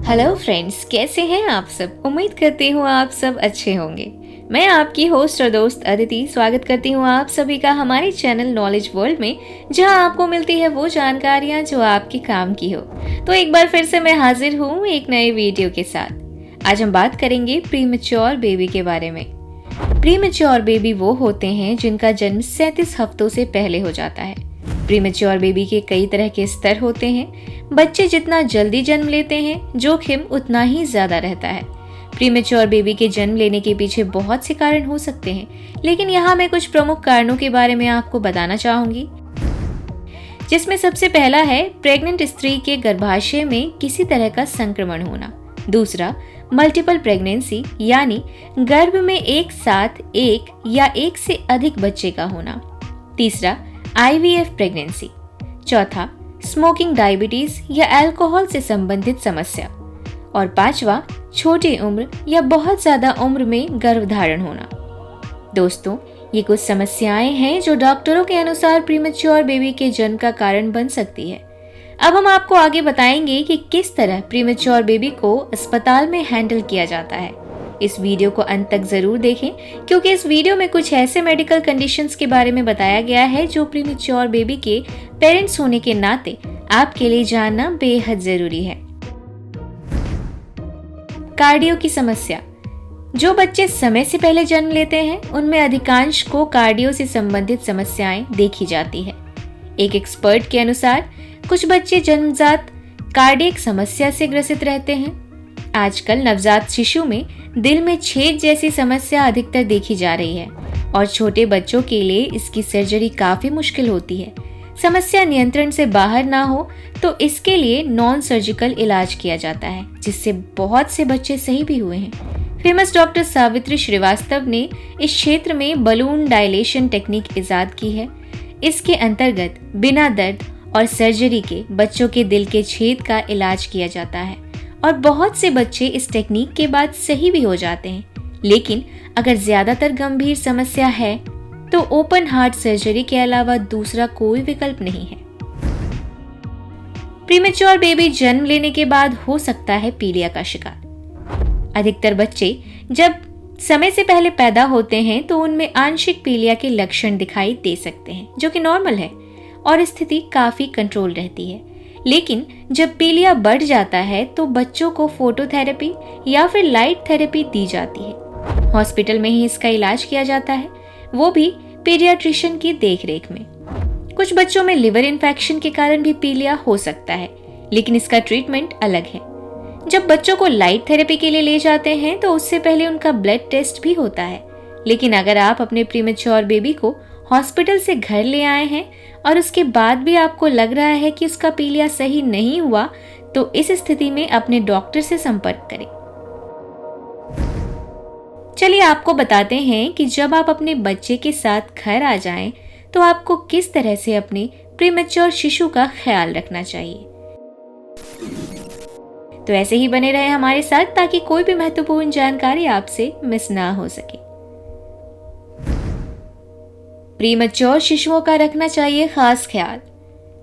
Hello friends, कैसे हैं आप सब। उम्मीद करती हूँ आप सब अच्छे होंगे। मैं आपकी होस्ट और दोस्त अदिति स्वागत करती हूँ आप सभी का हमारे चैनल नॉलेज वर्ल्ड में, जहाँ आपको मिलती है वो जानकारियाँ जो आपके काम की हो। तो एक बार फिर से मैं हाजिर हूँ एक नए वीडियो के साथ। आज हम बात करेंगे प्रीमेच्योर बेबी के बारे में। प्रीमेच्योर बेबी वो होते हैं जिनका जन्म 37 हफ्तों से पहले हो जाता है। प्रीमेच्योर बेबी के कई तरह के स्तर होते हैं। बच्चे जितना जल्दी जन्म लेते हैं, जोखिम उतना ही ज्यादा रहता है। प्रीमेच्योर बेबी के जन्म लेने के पीछे बहुत से कारण हो सकते हैं, लेकिन यहाँ मैं कुछ प्रमुख कारणों के बारे में आपको बताना चाहूंगी, जिसमें सबसे पहला है प्रेग्नेंट स्त्री के गर्भाशय में किसी तरह का संक्रमण होना। दूसरा, मल्टीपल प्रेगनेंसी यानी गर्भ में एक साथ एक या एक से अधिक बच्चे का होना। तीसरा, IVF प्रेगनेंसी। चौथा, स्मोकिंग, डायबिटीज या अल्कोहल से संबंधित समस्या। और पांचवा, छोटी उम्र या बहुत ज्यादा उम्र में गर्भधारण होना। दोस्तों, ये कुछ समस्याएं हैं जो डॉक्टरों के अनुसार प्रीमेच्योर बेबी के जन्म का कारण बन सकती है। अब हम आपको आगे बताएंगे कि किस तरह प्रीमेच्योर बेबी को अस्पताल में हैंडल किया जाता है। इस वीडियो को अंत तक जरूर देखें, क्योंकि इस वीडियो में कुछ ऐसे मेडिकल कंडीशंस के बारे में बताया गया है जो प्रीमेच्योर बेबी के पेरेंट्स होने के नाते आपके लिए जानना बेहद जरूरी है। कार्डियो की समस्या। जो बच्चे समय से पहले जन्म लेते हैं, उनमें अधिकांश को कार्डियो से संबंधित समस्याएं देखी जाती है। एक एक्सपर्ट के अनुसार कुछ बच्चे जन्मजात कार्डियक समस्या से ग्रसित रहते हैं। आजकल नवजात शिशु में दिल में छेद जैसी समस्या अधिकतर देखी जा रही है और छोटे बच्चों के लिए इसकी सर्जरी काफी मुश्किल होती है। समस्या नियंत्रण से बाहर ना हो तो इसके लिए नॉन सर्जिकल इलाज किया जाता है, जिससे बहुत से बच्चे सही भी हुए हैं। फेमस डॉक्टर सावित्री श्रीवास्तव ने इस क्षेत्र में बलून डायलेशन टेक्निक इजाद की है। इसके अंतर्गत बिना दर्द और सर्जरी के बच्चों के दिल के छेद का इलाज किया जाता है और बहुत से बच्चे इस टेक्निक के बाद सही भी हो जाते हैं। लेकिन अगर ज्यादातर गंभीर समस्या है तो ओपन हार्ट सर्जरी के अलावा दूसरा कोई विकल्प नहीं है। प्रीमेच्योर बेबी जन्म लेने के बाद हो सकता है पीलिया का शिकार। अधिकतर बच्चे जब समय से पहले पैदा होते हैं तो उनमें आंशिक पीलिया के लक्षण दिखाई दे सकते हैं, जो कि नॉर्मल है और स्थिति काफी कंट्रोल रहती है। लेकिन जब पीलिया बढ़ जाता है तो बच्चों को फोटोथेरेपी या फिर लाइट थेरेपी दी जाती है। हॉस्पिटल में ही इसका इलाज किया जाता है, वो भी पीडियाट्रिशियन की देखरेख में। कुछ बच्चों में लिवर इन्फेक्शन के कारण भी पीलिया हो सकता है, लेकिन इसका ट्रीटमेंट अलग है। जब बच्चों को लाइट थेरेपी के लिए ले जाते हैं तो उससे पहले उनका ब्लड टेस्ट भी होता है। लेकिन अगर आप अपने प्रीमेच्योर बेबी को हॉस्पिटल से घर ले आए हैं और उसके बाद भी आपको लग रहा है कि उसका पीलिया सही नहीं हुआ, तो इस स्थिति में अपने डॉक्टर से संपर्क करें। चलिए आपको बताते हैं कि जब आप अपने बच्चे के साथ घर आ जाएं, तो आपको किस तरह से अपने प्रीमेच्योर शिशु का ख्याल रखना चाहिए। तो ऐसे ही बने रहे हमारे साथ ताकि कोई भी महत्वपूर्ण जानकारी आपसे मिस ना हो सके। प्रीमेच्योर शिशुओं का रखना चाहिए खास ख्याल।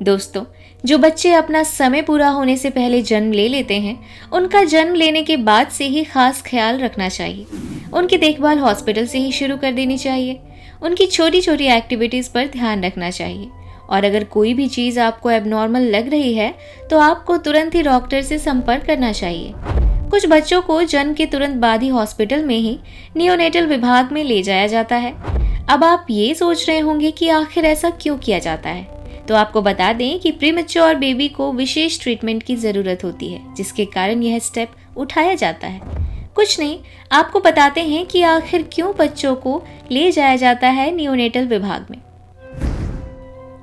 दोस्तों, जो बच्चे अपना समय पूरा होने से पहले जन्म ले लेते हैं, उनका जन्म लेने के बाद से ही खास ख्याल रखना चाहिए। उनकी देखभाल हॉस्पिटल से ही शुरू कर देनी चाहिए। उनकी छोटी छोटी एक्टिविटीज पर ध्यान रखना चाहिए और अगर कोई भी चीज आपको एबनॉर्मल लग रही है तो आपको तुरंत ही डॉक्टर से संपर्क करना चाहिए। कुछ बच्चों को जन्म के तुरंत बाद ही हॉस्पिटल में ही नियोनेटल विभाग में ले जाया जाता है। अब आप ये सोच रहे होंगे कि आखिर ऐसा क्यों किया जाता है, तो आपको बता दें कि प्रीमेच्योर बेबी को विशेष ट्रीटमेंट की जरूरत होती है, जिसके कारण यह स्टेप उठाया जाता है। कुछ नहीं, आपको बताते हैं कि आखिर क्यों बच्चों को ले जाया जाता है नियोनेटल विभाग में।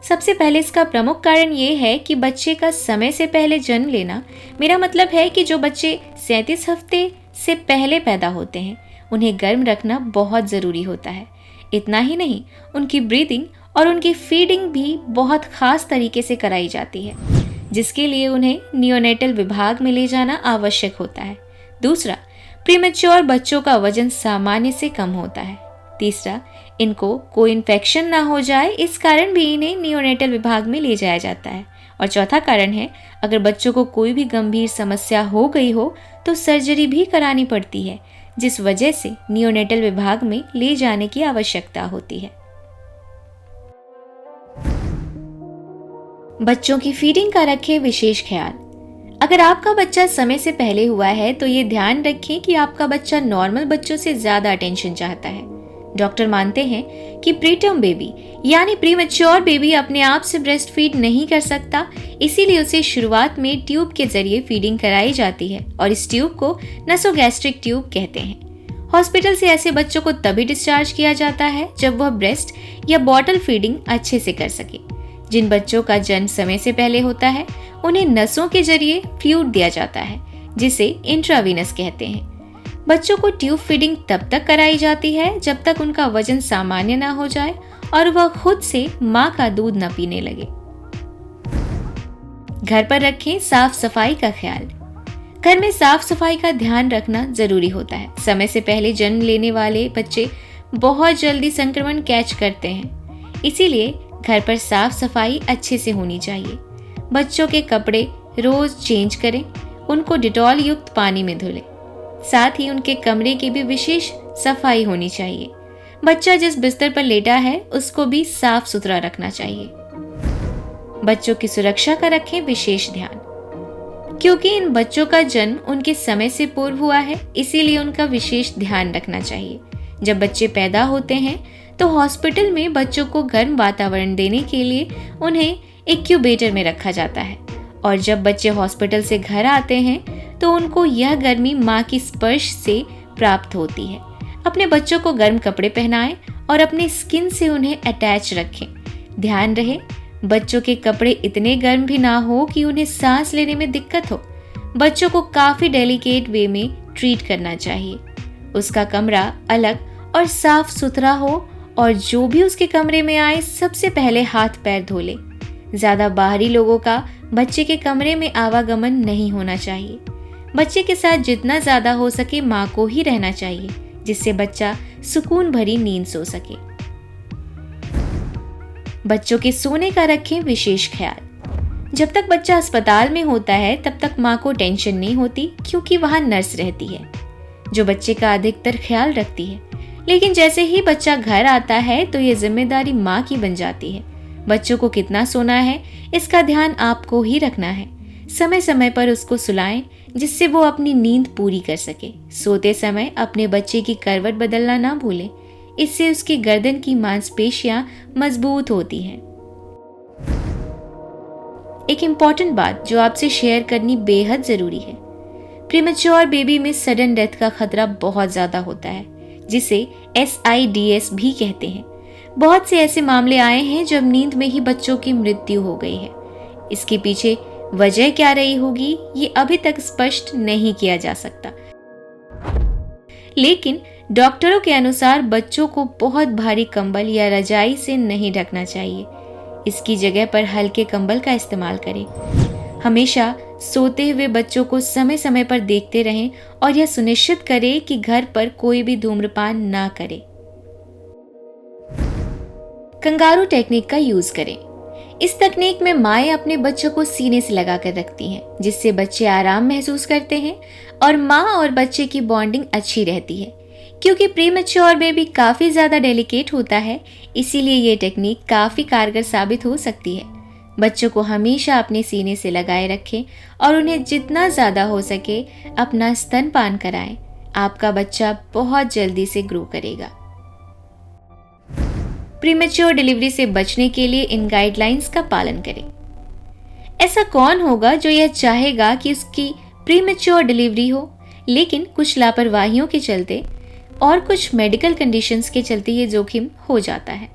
सबसे पहले इसका प्रमुख कारण ये है कि बच्चे का समय से पहले जन्म लेना, मेरा मतलब है कि जो बच्चे 37 हफ्ते से पहले पैदा होते हैं, उन्हें गर्म रखना बहुत जरूरी होता है। इतना ही नहीं, उनकी ब्रीदिंग और उनकी फीडिंग भी बहुत खास तरीके से कराई जाती है, जिसके लिए उन्हें नियोनेटल विभाग में ले जाना आवश्यक होता है। दूसरा, प्रीमेच्योर बच्चों का वजन सामान्य से कम होता है। तीसरा, इनको कोई इन्फेक्शन ना हो जाए, इस कारण भी इन्हें नियोनेटल विभाग में ले जाया जाता है। और चौथा कारण है, अगर बच्चों को कोई भी गंभीर समस्या हो गई हो तो सर्जरी भी करानी पड़ती है, जिस वजह से नियोनेटल विभाग में ले जाने की आवश्यकता होती है। बच्चों की फीडिंग का रखें विशेष ख्याल। अगर आपका बच्चा समय से पहले हुआ है तो ये ध्यान रखें कि आपका बच्चा नॉर्मल बच्चों से ज्यादा अटेंशन चाहता है। डॉक्टर मानते हैं कि प्रीटर्म बेबी यानी प्रीमैच्योर बेबी अपने आप से ब्रेस्ट फीड नहीं कर सकता, इसीलिए उसे शुरुआत में ट्यूब के जरिए फीडिंग कराई जाती है और इस ट्यूब को नसोगैस्ट्रिक ट्यूब कहते हैं। हॉस्पिटल से ऐसे बच्चों को तभी डिस्चार्ज किया जाता है जब वह ब्रेस्ट या बॉटल फीडिंग अच्छे से कर सके। जिन बच्चों का जन्म समय से पहले होता है उन्हें नसों के जरिए फ्लूइड दिया जाता है, जिसे इंट्रावीनस कहते हैं। बच्चों को ट्यूब फीडिंग तब तक कराई जाती है जब तक उनका वजन सामान्य ना हो जाए और वह खुद से मां का दूध न पीने लगे। घर पर रखें साफ सफाई का ख्याल। घर में साफ सफाई का ध्यान रखना जरूरी होता है। समय से पहले जन्म लेने वाले बच्चे बहुत जल्दी संक्रमण कैच करते हैं, इसीलिए घर पर साफ सफाई अच्छे से होनी चाहिए। बच्चों के कपड़े रोज चेंज करें, उनको डिटॉल युक्त पानी में धुलें। साथ ही उनके कमरे की भी विशेष सफाई होनी चाहिए। बच्चा जिस बिस्तर पर लेटा है उसको भी साफ सुथरा रखना चाहिए। बच्चों की सुरक्षा का रखें विशेष ध्यान। क्योंकि इन बच्चों का जन्म उनके समय से पूर्व हुआ है, इसीलिए उनका विशेष ध्यान रखना चाहिए। जब बच्चे पैदा होते हैं तो हॉस्पिटल में बच्चों को गर्म वातावरण देने के लिए उन्हें इंक्यूबेटर में रखा जाता है और जब बच्चे हॉस्पिटल से घर आते हैं तो उनको यह गर्मी मां की स्पर्श से प्राप्त होती है। अपने बच्चों को गर्म कपड़े पहनाएं और अपने स्किन से उन्हें अटैच रखें। ध्यान रहे बच्चों के कपड़े इतने गर्म भी ना हो कि उन्हें सांस लेने में दिक्कत हो। बच्चों को काफी डेलिकेट वे में ट्रीट करना चाहिए। उसका कमरा अलग और साफ सुथरा हो और जो भी उसके कमरे में आए सबसे पहले हाथ पैर धो ले। ज्यादा बाहरी लोगों का बच्चे के कमरे में आवागमन नहीं होना चाहिए। बच्चे के साथ जितना ज्यादा हो सके मां को ही रहना चाहिए, जिससे बच्चा सुकून भरी नींद सो सके। बच्चों के सोने का रखें विशेष ख्याल। जब तक बच्चा अस्पताल में होता है तब तक मां को टेंशन नहीं होती, क्योंकि वहां नर्स रहती है जो बच्चे का अधिकतर ख्याल रखती है। लेकिन जैसे ही बच्चा घर आता है तो ये जिम्मेदारी माँ की बन जाती है। बच्चों को कितना सोना है इसका ध्यान आपको ही रखना है। समय समय पर उसको सुलाएं जिससे वो अपनी नींद पूरी कर सके। सोते समय अपने बच्चे की करवट बदलना ना भूलें, इससे उसकी गर्दन की मांसपेशियां मजबूत होती हैं। एक इम्पॉर्टेंट बात जो आपसे शेयर करनी बेहद जरूरी है, प्रीमैच्योर बेबी में सडन डेथ का खतरा बहुत ज्यादा होता है, जिसे SIDS भी कहते हैं। बहुत से ऐसे मामले आए हैं जब नींद में ही बच्चों की मृत्यु हो गई है। इसके पीछे वजह क्या रही होगी ये अभी तक स्पष्ट नहीं किया जा सकता, लेकिन डॉक्टरों के अनुसार बच्चों को बहुत भारी कंबल या रजाई से नहीं ढकना चाहिए। इसकी जगह पर हल्के कंबल का इस्तेमाल करें। हमेशा सोते हुए बच्चों को समय समय पर देखते रहें और यह सुनिश्चित करें कि घर पर कोई भी धूम्रपान ना करे। कंगारू टेक्निक का यूज करें। इस तकनीक में माएं अपने बच्चों को सीने से लगाकर रखती हैं, जिससे बच्चे आराम महसूस करते हैं और मां और बच्चे की बॉन्डिंग अच्छी रहती है। क्योंकि प्रीमैच्योर बेबी काफी ज्यादा डेलिकेट होता है, इसीलिए ये टेक्निक काफी कारगर साबित हो सकती है। बच्चों को हमेशा अपने सीने से लगाए रखें और उन्हें जितना ज्यादा हो सके अपना स्तनपान कराएं। आपका बच्चा बहुत जल्दी से ग्रो करेगा। प्रीमैच्योर डिलीवरी से बचने के लिए इन गाइडलाइंस का पालन करें। ऐसा कौन होगा जो यह चाहेगा कि उसकी प्रीमैच्योर डिलीवरी हो, लेकिन कुछ लापरवाहियों के चलते और कुछ मेडिकल कंडीशंस के चलते ये जोखिम हो जाता है।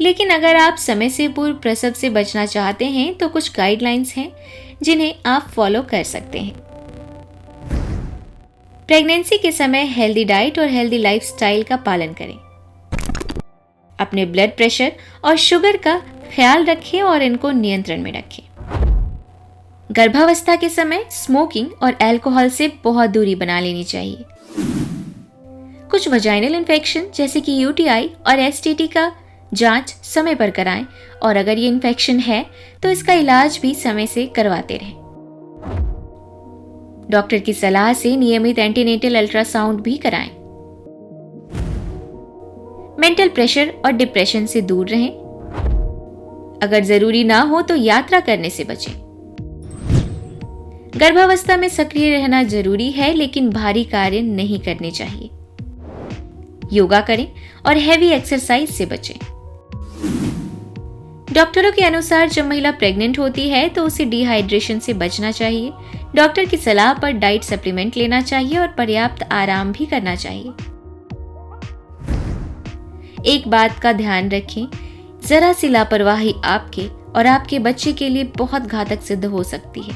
लेकिन अगर आप समय से पूर्व प्रसव से बचना चाहते हैं तो कुछ गाइडलाइंस हैं जिन्हें आप फॉलो कर सकते हैं। प्रेगनेंसी के समय हेल्दी डाइट और हेल्दी लाइफस्टाइल का पालन करें। अपने ब्लड प्रेशर और शुगर का ख्याल रखें और इनको नियंत्रण में रखें। गर्भावस्था के समय स्मोकिंग और अल्कोहल से बहुत दूरी बना लेनी चाहिए। कुछ वजाइनल इन्फेक्शन जैसे कि UTI और STD का जांच समय पर कराएं और अगर ये इन्फेक्शन है तो इसका इलाज भी समय से करवाते रहें। डॉक्टर की सलाह से नियमित एंटीनेटल अल्ट्रासाउंड भी कराएं। मेंटल प्रेशर और डिप्रेशन से दूर रहें। अगर जरूरी ना हो तो यात्रा करने से बचें। गर्भावस्था में सक्रिय रहना जरूरी है, लेकिन भारी कार्य नहीं करने चाहिए। योगा करें और हैवी एक्सरसाइज से बचें। डॉक्टरों के अनुसार जब महिला प्रेग्नेंट होती है तो उसे डिहाइड्रेशन से बचना चाहिए। डॉक्टर की सलाह पर डाइट सप्लीमेंट लेना चाहिए और पर्याप्त आराम भी करना चाहिए। एक बात का ध्यान रखें, जरा सी लापरवाही आपके और आपके बच्चे के लिए बहुत घातक सिद्ध हो सकती है,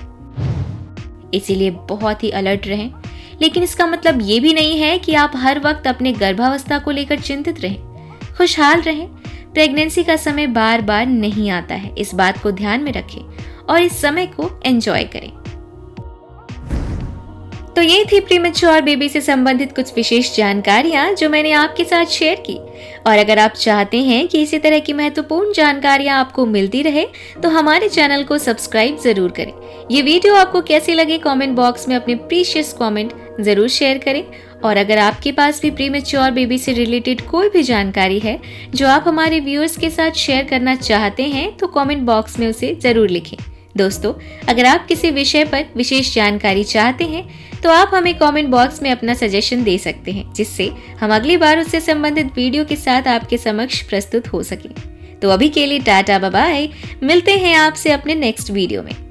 इसीलिए बहुत ही अलर्ट रहें। लेकिन इसका मतलब ये भी नहीं है कि आप हर वक्त अपने गर्भावस्था को लेकर चिंतित रहें। खुशहाल रहें। प्रेगनेंसी का समय बार बार नहीं आता है, इस बात को ध्यान में रखें और इस समय को एंजॉय करें। तो ये थी प्रीमेच्योर बेबी से संबंधित कुछ विशेष जानकारियां जो मैंने आपके साथ शेयर की। और अगर आप चाहते हैं कि इसी तरह की महत्वपूर्ण जानकारियां आपको मिलती रहे तो हमारे चैनल को सब्सक्राइब जरूर करें। ये वीडियो आपको कैसी लगी कमेंट बॉक्स में अपने प्रीशियस कमेंट जरूर शेयर करें। और अगर आपके पास भी प्रीमेच्योर बेबी से रिलेटेड कोई भी जानकारी है जो आप हमारे व्यूअर्स के साथ शेयर करना चाहते हैं तो कमेंट बॉक्स में उसे जरूर लिखें। दोस्तों, अगर आप किसी विषय पर विशेष जानकारी चाहते हैं तो आप हमें कमेंट बॉक्स में अपना सजेशन दे सकते हैं, जिससे हम अगली बार उससे संबंधित वीडियो के साथ आपके समक्ष प्रस्तुत हो सके। तो अभी के लिए टाटा बाय बाय, मिलते हैं आपसे अपने नेक्स्ट वीडियो में।